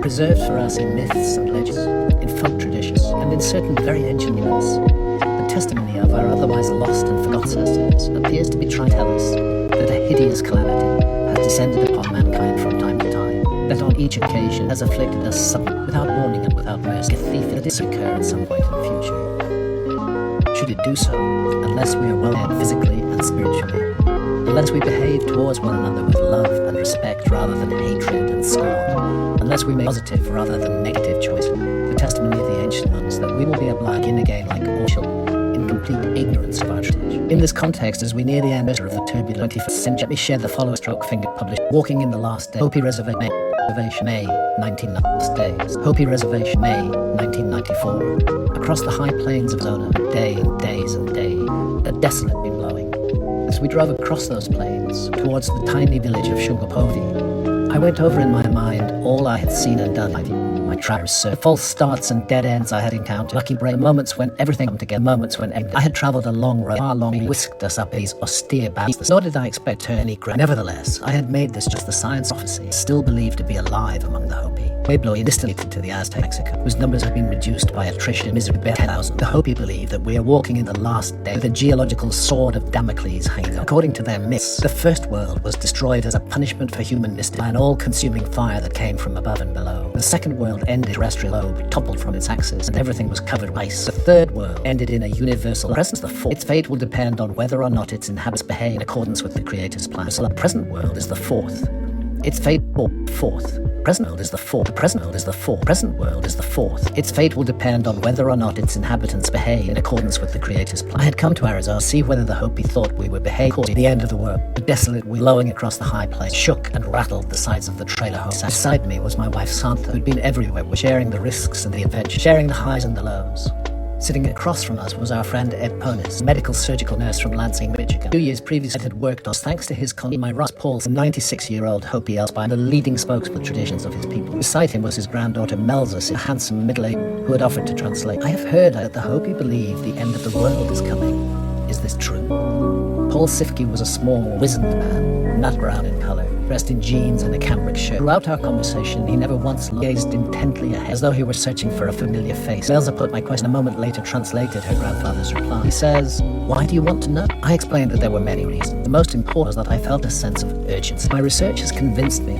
preserved for us in myths and legends, in folk traditions, and in certain very ancient myths. The testimony of our otherwise lost and forgotten ancestors appears to be trying to tell us that a hideous calamity has descended upon mankind from time to time, that on each occasion has afflicted us suddenly, without warning and without mercy, a thief that this occur at some point in the future. Should it do so, unless we are well-led physically and spiritually, unless we behave towards one another with love and respect rather than hatred and scorn, unless we make positive rather than negative choices, the testimony of the ancient ones that we will be obliged in again like all children, in complete ignorance of our tradition. In this context, as we near the end of the turbulent 21st century, let me share the following stroke finger published, Walking in the Last Day, Hopi Reservation, May 1990. Hopi Reservation, May 1994. Across the high plains of Arizona, day and days and day, a desolate wind blowing. As we drove across those plains, towards the tiny village of Sugarpovi, I went over in my mind all I had seen and done. My travels, the false starts and dead ends I had encountered, lucky break, moments when everything came together, moments when I had travelled a long road, far long, whisked us up these austere banks, nor did I expect to any ground. Nevertheless, I had made this just the science prophecy, still believed to be alive among the Hopi. Pueblo distant to the Aztec Mexico, whose numbers have been reduced by attrition, misery, 10,000. The Hopi believe that we are walking in the last day with a geological sword of Damocles hanging. According to their myths, the first world was destroyed as a punishment for human misdeeds by an all-consuming fire that came from above and below. The second world ended, terrestrial globe toppled from its axis, and everything was covered with ice. The third world ended in a universal presence. The fourth, its fate will depend on whether or not its inhabitants behave in accordance with the Creator's plan. So the present world is the fourth. Its fate fourth. Present world is the fourth. The present world is the fourth. Present world is the fourth. Its fate will depend on whether or not its inhabitants behave in accordance with the Creator's plan. I had come to Arizona to see whether the Hopi thought we would behave according to the end of the world. The desolate wind blowing across the high plains shook and rattled the sides of the trailer home. Beside me was my wife Santa, who'd been everywhere, sharing the risks and the adventures, sharing the highs and the lows. Sitting across from us was our friend Ed Ponis, medical surgical nurse from Lansing, Michigan. 2 years previously, Ed had worked on, thanks to his colleague, my Ross Paul's 96-year-old Hopi Elspine, the leading spokesman for traditions of his people. Beside him was his granddaughter Melza, a handsome middle-aged who had offered to translate. I have heard that the Hopi believe the end of the world is coming. Is this true? Paul Sifke was a small, wizened man, nut brown in color, dressed in jeans and a cambric shirt. Throughout our conversation, he never once gazed intently ahead, as though he were searching for a familiar face. Elsa put my question, a moment later translated her grandfather's reply. He says, "Why do you want to know?" I explained that there were many reasons. The most important was that I felt a sense of urgency. My research has convinced me